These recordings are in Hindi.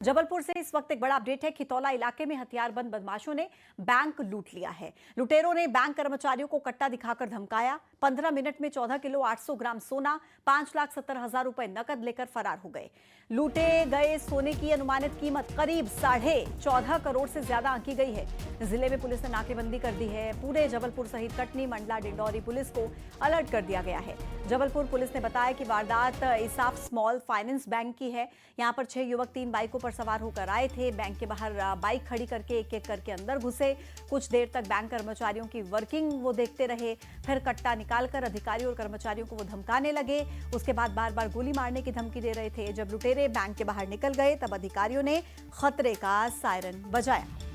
जबलपुर से इस वक्त एक बड़ा अपडेट है। खितौला इलाके में हथियारबंद बदमाशों ने बैंक लूट लिया है। लुटेरों ने बैंक कर्मचारियों को कट्टा दिखाकर धमकाया। 15 मिनट में 14 किलो 800 ग्राम सोना, 5,70,000 रुपए नकद लेकर फरार हो गए। लूटे गए सोने की अनुमानित कीमत करीब 14.5 करोड़ से ज्यादा आंकी गई है। जिले में पुलिस ने नाकेबंदी कर दी है। पूरे जबलपुर सहित कटनी, मंडला, डिंडौरी पुलिस को अलर्ट कर दिया गया है। जबलपुर पुलिस ने बताया कि वारदात इसाफ स्मॉल फाइनेंस बैंक की है। यहाँ पर 6 युवक 3 बाइकों पर सवार होकर आए थे। बैंक के बाहर बाइक खड़ी करके एक एक करके अंदर घुसे। कुछ देर तक बैंक कर्मचारियों की वर्किंग वो देखते रहे। फिर कट्टा निकालकर अधिकारियों और कर्मचारियों को वो धमकाने लगे। उसके बाद बार बार गोली मारने की धमकी दे रहे थे। जब लुटेरे बैंक के बाहर निकल गए तब अधिकारियों ने खतरे का सायरन बजाया।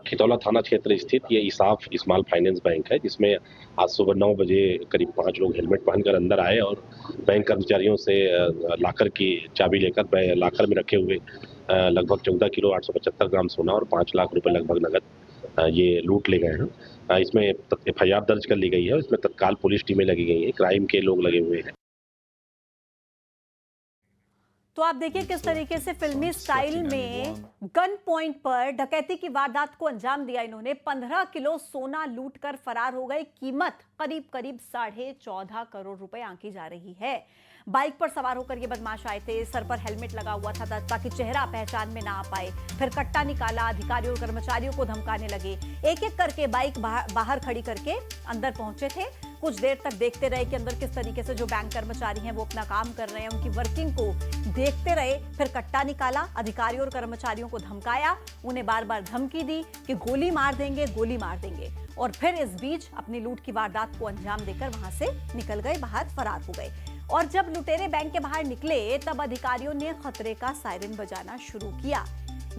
खितौला थाना क्षेत्र स्थित ये इसाफ स्मॉल फाइनेंस बैंक है, जिसमें आज सुबह 9 बजे करीब 5 लोग हेलमेट पहनकर अंदर आए और बैंक कर्मचारियों से लाकर की चाबी लेकर लाकर में रखे हुए लगभग 14 किलो 875 ग्राम सोना और 5 लाख रुपए लगभग नगद ये लूट ले गए हैं। इसमें FIR दर्ज कर ली गई है। इसमें तत्काल पुलिस टीमें लगी गई हैं, क्राइम के लोग लगे हुए हैं। तो आप देखिए किस तरीके से फिल्मी स्टाइल में गन पॉइंट पर डकैती की वारदात को अंजाम दिया इन्होंने। 15 किलो सोना लूट कर फरार हो गए। कीमत करीब करीब 14.5 करोड़ रुपए आंकी जा रही है। बाइक पर सवार होकर ये बदमाश आए थे। सर पर हेलमेट लगा हुआ था ताकि चेहरा पहचान में ना आ पाए। फिर कट्टा निकाला, अधिकारियों और कर्मचारियों को धमकाने लगे। एक एक करके बाइक बाहर खड़ी करके अंदर पहुंचे थे। कुछ देर तक देखते रहे कि अंदर किस तरीके से जो बैंक कर्मचारी हैं वो अपना काम कर रहे हैं, उनकी वर्किंग को देखते रहे। फिर कट्टा निकाला, अधिकारियों और कर्मचारियों को धमकाया, उन्हें बार बार धमकी दी कि गोली मार देंगे, गोली मार देंगे। और फिर इस बीच अपनी लूट की वारदात को अंजाम देकर वहां से निकल गए, बाहर फरार हो गए। और जब लुटेरे बैंक के बाहर निकले तब अधिकारियों ने खतरे का सायरन बजाना शुरू किया।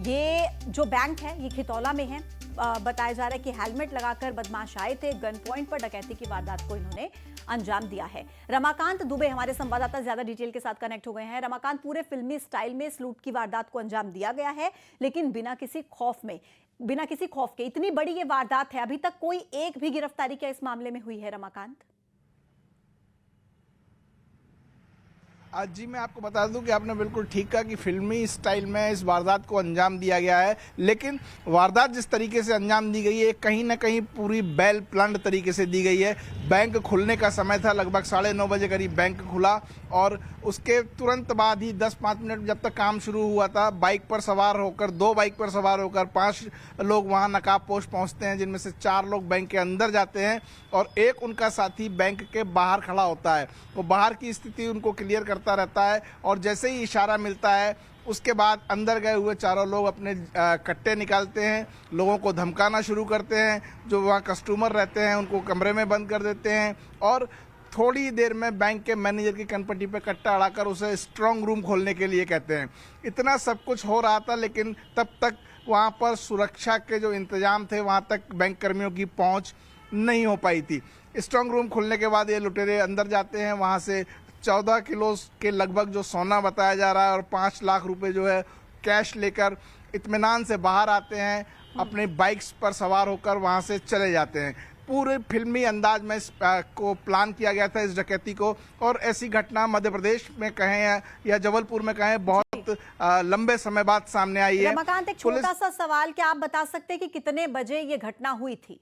ये जो बैंक है ये खितौला में है। बताया जा रहा है कि हेलमेट लगाकर बदमाश आए थे। गन पॉइंट पर डकैती की वारदात को इन्होंने अंजाम दिया है। रमाकांत दुबे हमारे संवाददाता ज्यादा डिटेल के साथ कनेक्ट हो गए हैं। रमाकांत, पूरे फिल्मी स्टाइल में इस लूट की वारदात को अंजाम दिया गया है, लेकिन बिना किसी खौफ के इतनी बड़ी ये वारदात है। अभी तक कोई एक भी गिरफ्तारी क्या इस मामले में हुई है रमाकांत? आज जी मैं आपको बता दूं कि आपने बिल्कुल ठीक कहा कि फिल्मी स्टाइल में इस वारदात को अंजाम दिया गया है, लेकिन वारदात जिस तरीके से अंजाम दी गई है कहीं ना कहीं पूरी वेल प्लान्ड तरीके से दी गई है। बैंक खुलने का समय था, लगभग 9:30 बजे करीब बैंक खुला और उसके तुरंत बाद ही 10-5 मिनट जब तक काम शुरू हुआ था, बाइक पर सवार होकर 2 बाइक पर सवार होकर 5 लोग वहां नकाब पोश पहुंचते हैं, जिनमें से 4 लोग बैंक के अंदर जाते हैं और एक उनका साथी बैंक के बाहर खड़ा होता है। वो बाहर की स्थिति उनको क्लियर करता रहता है और जैसे ही इशारा मिलता है उसके बाद अंदर गए हुए चारों लोग अपने कट्टे निकालते हैं, लोगों को धमकाना शुरू करते हैं। जो वहाँ कस्टमर रहते हैं उनको कमरे में बंद कर देते हैं और थोड़ी देर में बैंक के मैनेजर की कनपट्टी पे कट्टा अड़ाकर उसे स्ट्रांग रूम खोलने के लिए कहते हैं। इतना सब कुछ हो रहा था, लेकिन तब तक वहाँ पर सुरक्षा के जो इंतजाम थे वहाँ तक बैंक कर्मियों की पहुँच नहीं हो पाई थी। स्ट्रांग रूम खुलने के बाद ये लुटेरे अंदर जाते हैं, वहाँ से 14 किलो के लगभग जो सोना बताया जा रहा है और 5 लाख रुपए जो है कैश लेकर इत्मीनान से बाहर आते हैं। अपने बाइक्स पर सवार होकर वहां से चले जाते हैं। पूरे फिल्मी अंदाज में को प्लान किया गया था इस डकैती को, और ऐसी घटना मध्य प्रदेश में कहें या जबलपुर में कहें बहुत लंबे समय बाद सामने आई है। रमाकांत, एक छोटा सा सवाल, क्या आप बता सकते हैं कि कितने बजे ये घटना हुई थी?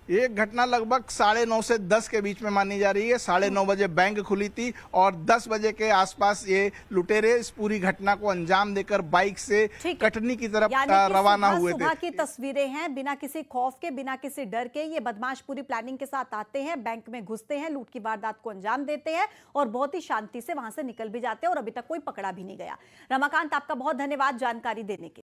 ये घटना लगभग 9:30 से 10 के बीच में मानी जा रही है। 9:30 बजे बैंक खुली थी और 10 बजे के आसपास ये लुटेरे इस पूरी घटना को अंजाम देकर बाइक से कटनी की तरफ रवाना हुए थे। सुबह की तस्वीरें हैं, बिना किसी खौफ के, बिना किसी डर के ये बदमाश पूरी प्लानिंग के साथ आते हैं, बैंक में घुसते हैं, लूट की वारदात को अंजाम देते हैं और बहुत ही शांति से वहां से निकल भी जाते हैं और अभी तक कोई पकड़ा भी नहीं गया। रमाकांत, आपका बहुत धन्यवाद जानकारी देने के लिए।